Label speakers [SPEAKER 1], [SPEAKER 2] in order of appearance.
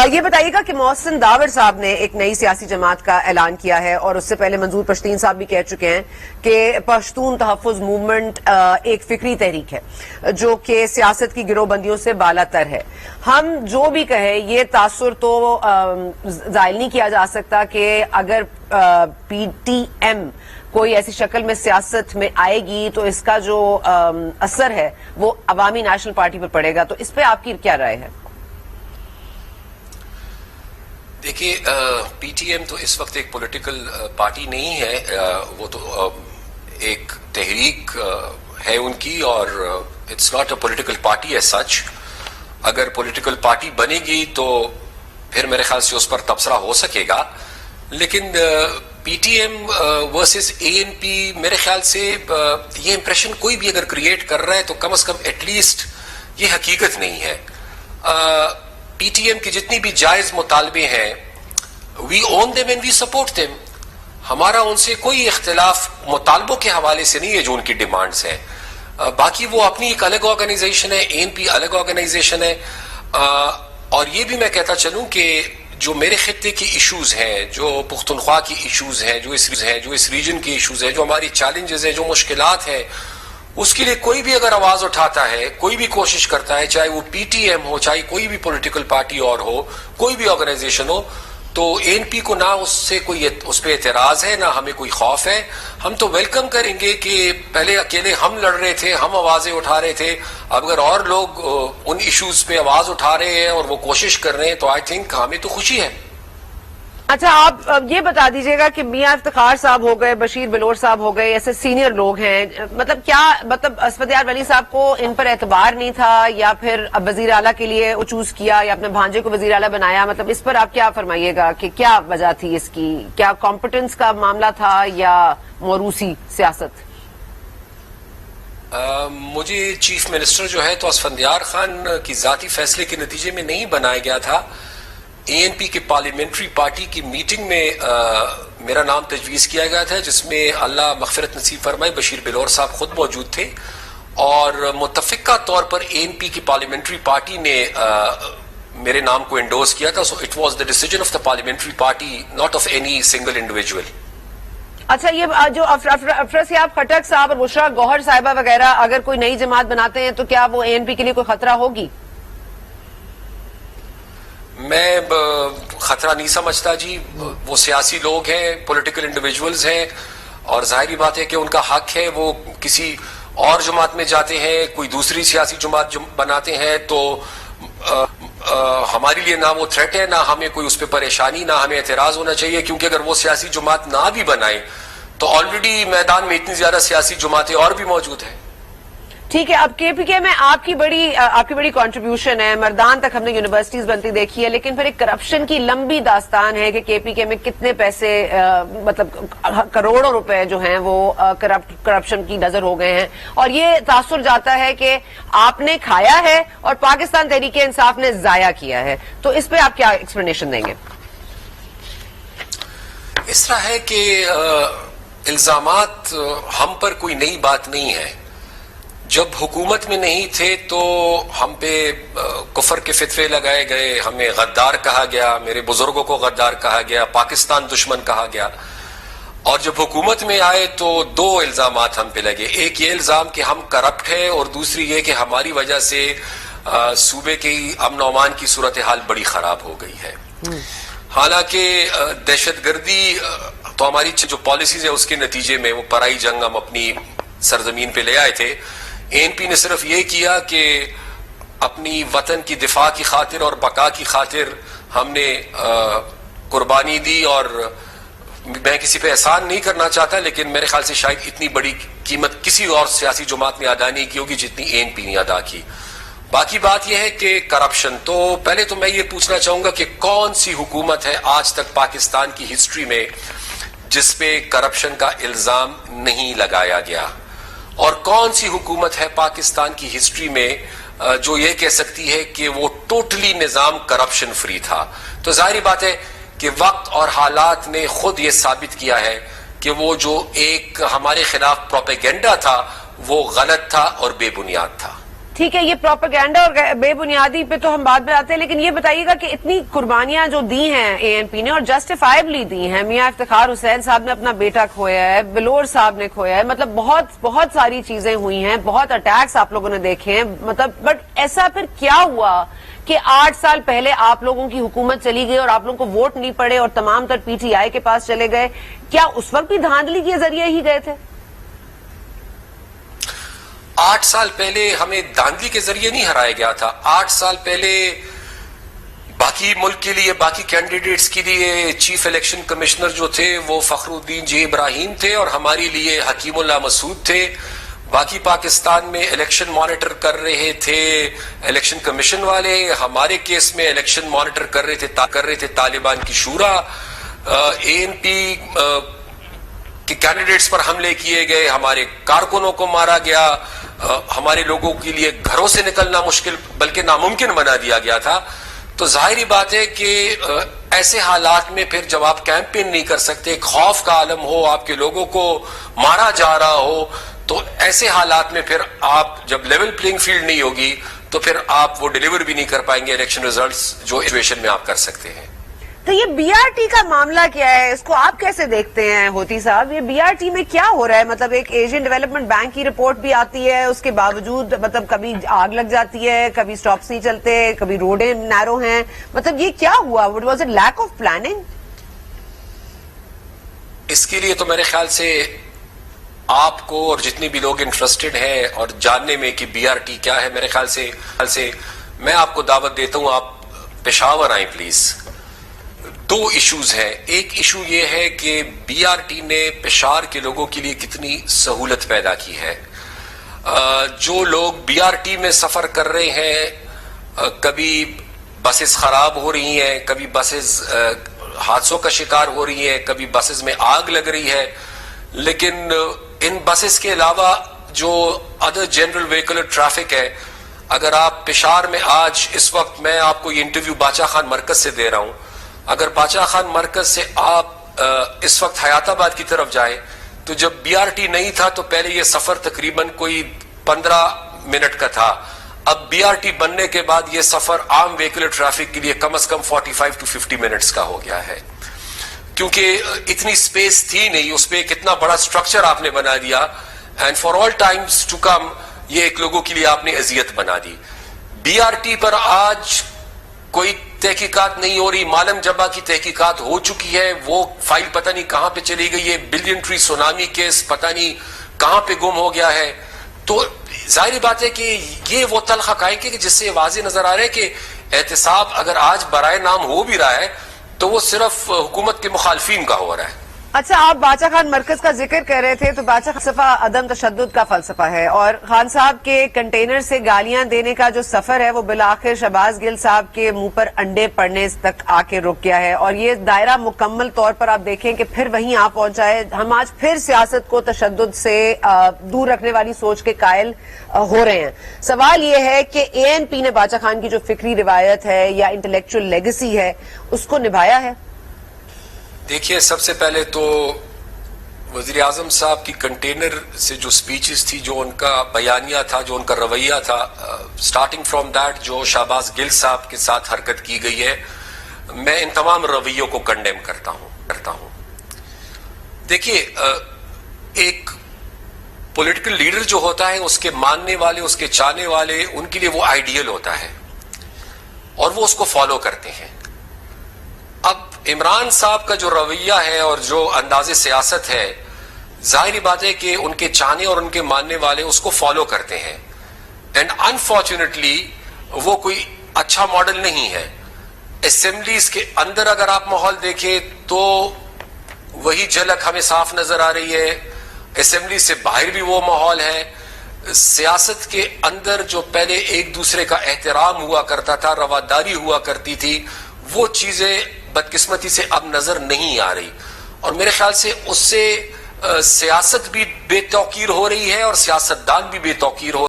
[SPEAKER 1] یہ بتائیے گا کہ محسن داور صاحب نے ایک نئی سیاسی جماعت کا اعلان کیا ہے اور اس سے پہلے منظور پشتین صاحب بھی کہہ چکے ہیں کہ پشتون تحفظ موومنٹ ایک فکری تحریک ہے جو کہ سیاست کی گروہ بندیوں سے بالا تر ہے. ہم جو بھی کہیں یہ تاثر تو زائل نہیں کیا جا سکتا کہ اگر پی ٹی ایم کوئی ایسی شکل میں سیاست میں آئے گی تو اس کا جو اثر ہے وہ عوامی نیشنل پارٹی پر پڑے گا. تو اس پہ آپ کی کیا رائے ہے؟
[SPEAKER 2] دیکھیے، پی ٹی ایم تو اس وقت ایک پولیٹیکل پارٹی نہیں ہے، وہ تو ایک تحریک ہے ان کی، اور it's not a political party as such. اگر پولیٹیکل پارٹی بنے گی تو پھر میرے خیال سے اس پر تبصرہ ہو سکے گا، لیکن پی ٹی ایم ورسز اے این پی میرے خیال سے یہ امپریشن کوئی بھی اگر کریٹ کر رہا ہے تو کم از کم ایٹ لیسٹ یہ حقیقت نہیں ہے. پی ٹی ایم کے جتنی بھی جائز مطالبے ہیں we own them and we support them. ہمارا ان سے کوئی اختلاف مطالبوں کے حوالے سے نہیں ہے جو ان کی ڈیمانڈز ہیں. باقی وہ اپنی ایک الگ آرگنائزیشن ہے، اے این پی الگ آرگنائزیشن ہے. اور یہ بھی میں کہتا چلوں کہ جو میرے خطے کی ایشوز ہیں، جو پختونخوا کی ایشوز ہیں، جو اس ریجن کی ایشوز ہیں، جو ہماری چیلنجز ہیں، جو مشکلات ہیں، اس کے لیے کوئی بھی اگر آواز اٹھاتا ہے، کوئی بھی کوشش کرتا ہے، چاہے وہ پی ٹی ایم ہو، چاہے کوئی بھی پولیٹیکل پارٹی اور ہو، کوئی بھی آرگنائزیشن ہو، تو اے این پی کو نہ اس سے کوئی اس پہ اعتراض ہے، نہ ہمیں کوئی خوف ہے. ہم تو ویلکم کریں گے کہ پہلے اکیلے ہم لڑ رہے تھے، ہم آوازیں اٹھا رہے تھے، اب اگر اور لوگ ان ایشوز پہ آواز اٹھا رہے ہیں اور وہ کوشش کر رہے ہیں تو آئی تھنک ہمیں تو خوشی ہے.
[SPEAKER 1] اچھا، آپ یہ بتا دیجئے گا کہ میاں افتخار صاحب ہو گئے، بشیر بلور صاحب ہو گئے، ایسے سینئر لوگ ہیں، مطلب اسفندیار ولی صاحب کو ان پر اعتبار نہیں تھا یا پھر اب وزیر اعلیٰ کے لیے چوز کیا یا اپنے بھانجے کو وزیر اعلیٰ بنایا؟ مطلب اس پر آپ کیا فرمائیے گا کہ کیا وجہ تھی اس کی؟ کیا کمپٹنس کا معاملہ تھا یا موروثی سیاست؟
[SPEAKER 2] مجھے چیف منسٹر جو ہے تو اسفندیار خان کی ذاتی فیصلے کے نتیجے میں نہیں بنایا گیا تھا. اے این پی کی پارلیمنٹری پارٹی کی میٹنگ میں میرا نام تجویز کیا گیا تھا، جس میں اللہ مغفرت نصیب فرمائے بشیر بلور صاحب خود موجود تھے، اور متفقہ طور پر اے این پی کی پارلیمنٹری پارٹی نے میرے نام کو انڈورس کیا تھا. So it was the decision of the parliamentary party, not of any single individual.
[SPEAKER 1] اچھا، یہ جو افراسیاب خٹک صاحب اور بشرا گوہر صاحبہ وغیرہ اگر کوئی نئی جماعت بناتے ہیں تو کیا وہ اے این پی کے لیے کوئی خطرہ ہوگی؟
[SPEAKER 2] میں خطرہ نہیں سمجھتا جی. وہ سیاسی لوگ ہیں، پولیٹیکل انڈیویجولز ہیں، اور ظاہری بات ہے کہ ان کا حق ہے، وہ کسی اور جماعت میں جاتے ہیں، کوئی دوسری سیاسی جماعت بناتے ہیں، تو ہمارے لیے نہ وہ تھریٹ ہے، نہ ہمیں کوئی اس پہ پریشانی، نہ ہمیں اعتراض ہونا چاہیے، کیونکہ اگر وہ سیاسی جماعت نہ بھی بنائیں تو آلریڈی میدان میں اتنی زیادہ سیاسی جماعتیں اور بھی موجود ہیں.
[SPEAKER 1] ٹھیک ہے. اب کے پی کے میں آپ کی بڑی کنٹریبیوشن ہے. مردان تک ہم نے یونیورسٹیز بنتی دیکھی ہے، لیکن پھر ایک کرپشن کی لمبی داستان ہے کہ کے پی کے میں کتنے پیسے، مطلب کروڑوں روپے جو ہیں وہ کرپشن کی نظر ہو گئے ہیں، اور یہ تاثر جاتا ہے کہ آپ نے کھایا ہے اور پاکستان تحریک انصاف نے ضائع کیا ہے. تو اس پہ آپ کیا ایکسپلینیشن دیں گے؟
[SPEAKER 2] اس طرح ہے کہ الزامات ہم پر کوئی نئی بات نہیں ہے. جب حکومت میں نہیں تھے تو ہم پہ کفر کے فتوے لگائے گئے، ہمیں غدار کہا گیا، میرے بزرگوں کو غدار کہا گیا، پاکستان دشمن کہا گیا. اور جب حکومت میں آئے تو دو الزامات ہم پہ لگے. ایک یہ الزام کہ ہم کرپٹ ہیں، اور دوسری یہ کہ ہماری وجہ سے صوبے کی امن و امان کی صورتحال بڑی خراب ہو گئی ہے. حالانکہ دہشت گردی تو ہماری جو پالیسیز ہیں اس کے نتیجے میں وہ پرائی جنگ ہم اپنی سرزمین پہ لے آئے تھے. اے این پی نے صرف یہ کیا کہ اپنی وطن کی دفاع کی خاطر اور بقا کی خاطر ہم نے قربانی دی، اور میں کسی پہ احسان نہیں کرنا چاہتا، لیکن میرے خیال سے شاید اتنی بڑی قیمت کسی اور سیاسی جماعت نے ادا نہیں کی ہوگی جتنی اے این پی نے ادا کی. باقی بات یہ ہے کہ کرپشن، تو پہلے تو میں یہ پوچھنا چاہوں گا کہ کون سی حکومت ہے آج تک پاکستان کی ہسٹری میں جس پہ کرپشن کا الزام نہیں لگایا گیا، اور کون سی حکومت ہے پاکستان کی ہسٹری میں جو یہ کہہ سکتی ہے کہ وہ ٹوٹلی نظام کرپشن فری تھا؟ تو ظاہری بات ہے کہ وقت اور حالات نے خود یہ ثابت کیا ہے کہ وہ جو ایک ہمارے خلاف پروپیگنڈا تھا وہ غلط تھا اور بے بنیاد تھا.
[SPEAKER 1] ٹھیک ہے، یہ پروپیگنڈا اور بے بنیادی پہ تو ہم بعد میں آتے ہیں، لیکن یہ بتائیے گا کہ اتنی قربانیاں جو دی ہیں اے این پی نے اور جسٹیفائبلی دی ہیں، میاں افتخار حسین صاحب نے اپنا بیٹا کھویا ہے، بلور صاحب نے کھویا ہے، مطلب بہت ساری چیزیں ہوئی ہیں، بہت اٹیکس آپ لوگوں نے دیکھے ہیں، مطلب بٹ ایسا پھر کیا ہوا کہ 8 سال پہلے آپ لوگوں کی حکومت چلی گئی اور آپ لوگوں کو ووٹ نہیں پڑے اور تمام تر پی ٹی آئی کے پاس چلے گئے؟ کیا اس وقت بھی دھاندلی کے ذریعے ہی گئے تھے؟
[SPEAKER 2] 8 سال پہلے ہمیں دھاندلی کے ذریعے نہیں ہرایا گیا تھا. 8 سال پہلے باقی ملک کے لیے، باقی کینڈیڈیٹس کے لیے چیف الیکشن کمشنر جو تھے وہ فخر الدین جے ابراہیم تھے اور ہمارے لیے حکیم اللہ مسعود تھے. باقی پاکستان میں الیکشن مانیٹر کر رہے تھے الیکشن کمیشن والے، ہمارے کیس میں الیکشن مانیٹر کر رہے تھے طالبان کی شورا. اے این پی کہ کینڈیڈیٹس پر حملے کیے گئے، ہمارے کارکنوں کو مارا گیا، ہمارے لوگوں کے لیے گھروں سے نکلنا مشکل بلکہ ناممکن بنا دیا گیا تھا. تو ظاہری بات ہے کہ ایسے حالات میں پھر جب آپ کیمپین نہیں کر سکتے، ایک خوف کا عالم ہو، آپ کے لوگوں کو مارا جا رہا ہو، تو ایسے حالات میں پھر آپ جب لیول پلینگ فیلڈ نہیں ہوگی تو پھر آپ وہ ڈیلیور بھی نہیں کر پائیں گے الیکشن ریزلٹس جو سچویشن میں آپ کر سکتے ہیں.
[SPEAKER 1] تو یہ بی آر ٹی کا معاملہ کیا ہے؟ اس کو آپ کیسے دیکھتے ہیں ہوتی صاحب؟ یہ بی آر ٹی میں کیا ہو رہا ہے؟ مطلب ایک ایشین ڈیولپمنٹ بینک کی رپورٹ بھی آتی ہے، اس کے باوجود مطلب کبھی آگ لگ جاتی ہے، کبھی سٹاپس نہیں چلتے، کبھی روڈیں نیرو ہیں، مطلب یہ کیا ہوا؟ What was it lack of planning?
[SPEAKER 2] اس کے لیے تو میرے خیال سے آپ کو اور جتنے بھی لوگ انٹرسٹڈ ہیں اور جاننے میں کہ بی آر ٹی کیا ہے، میرے خیال سے میں آپ کو دعوت دیتا ہوں آپ پشاور آئیں پلیز. 2 ایشوز ہیں. ایک ایشو یہ ہے کہ بی آر ٹی نے پشاور کے لوگوں کے لیے کتنی سہولت پیدا کی ہے. جو لوگ بی آر ٹی میں سفر کر رہے ہیں، کبھی بسز خراب ہو رہی ہیں، کبھی بسز حادثوں کا شکار ہو رہی ہیں، کبھی بسز میں آگ لگ رہی ہے، لیکن ان بسز کے علاوہ جو ادر جنرل وہیکولر ٹریفک ہے، اگر آپ پشاور میں آج اس وقت میں آپ کو یہ انٹرویو باچا خان مرکز سے دے رہا ہوں، اگر باچا خان مرکز سے آپ اس وقت حیات آباد کی طرف جائیں تو جب بی آر ٹی نہیں تھا تو پہلے یہ سفر تقریباً کوئی 15 منٹ کا تھا. اب بی آر ٹی بننے کے بعد یہ سفر عام وہیکولر ٹریفک کے لیے کم از کم 45 to 50 منٹس کا ہو گیا ہے، کیونکہ اتنی سپیس تھی نہیں، اس پہ کتنا بڑا سٹرکچر آپ نے بنا دیا، and for all times to come یہ ایک لوگوں کے لیے آپ نے اذیت بنا دی. بی آر ٹی پر آج کوئی تحقیقات نہیں ہو رہی. مالم جبا کی تحقیقات ہو چکی ہے، وہ فائل پتہ نہیں کہاں پہ چلی گئی ہے. بلین ٹری سونامی کیس پتہ نہیں کہاں پہ گم ہو گیا ہے. تو ظاہری بات ہے کہ یہ وہ تلخ حقائق ہے کہ جس سے واضح نظر آ رہا ہے کہ احتساب اگر آج برائے نام ہو بھی رہا ہے تو وہ صرف حکومت کے مخالفین کا ہو رہا ہے.
[SPEAKER 1] اچھا، آپ باچا خان مرکز کا ذکر کر رہے تھے تو باچا خان فلسفہ عدم تشدد کا فلسفہ ہے، اور خان صاحب کے کنٹینر سے گالیاں دینے کا جو سفر ہے وہ بالآخر شہباز گل صاحب کے منہ پر انڈے پڑنے تک آ کے رک گیا ہے، اور یہ دائرہ مکمل طور پر آپ دیکھیں کہ پھر وہیں آپ پہنچا ہے. ہم آج پھر سیاست کو تشدد سے دور رکھنے والی سوچ کے قائل ہو رہے ہیں. سوال یہ ہے کہ اے این پی نے باچا خان کی جو فکری روایت ہے یا انٹلیکچوئل لیگیسی ہے اس کو نبھایا ہے؟
[SPEAKER 2] دیکھیے، سب سے پہلے تو وزیر اعظم صاحب کی کنٹینر سے جو سپیچز تھی، جو ان کا بیانیہ تھا، جو ان کا رویہ تھا، سٹارٹنگ فرام دیٹ جو شہباز گل صاحب کے ساتھ حرکت کی گئی ہے، میں ان تمام رویوں کو کنڈیم کرتا ہوں. دیکھیے، ایک پولیٹیکل لیڈر جو ہوتا ہے اس کے ماننے والے، اس کے چاہنے والے، ان کے لیے وہ آئیڈیل ہوتا ہے اور وہ اس کو فالو کرتے ہیں. اب عمران صاحب کا جو رویہ ہے اور جو انداز سیاست ہے، ظاہری بات ہے کہ ان کے چاہنے اور ان کے ماننے والے اس کو فالو کرتے ہیں، اینڈ انفارچونیٹلی وہ کوئی اچھا ماڈل نہیں ہے. اسمبلیز کے اندر اگر آپ ماحول دیکھیں تو وہی جھلک ہمیں صاف نظر آ رہی ہے، اسمبلی سے باہر بھی وہ ماحول ہے. سیاست کے اندر جو پہلے ایک دوسرے کا احترام ہوا کرتا تھا، رواداری ہوا کرتی تھی، وہ چیزیں بدقسمتی سے اب نظر نہیں آ رہی، اور میرے خیال سے اس سے سیاست بھی بے توقیر ہو رہی ہے اور سیاستدان بھی بے توقیر ہو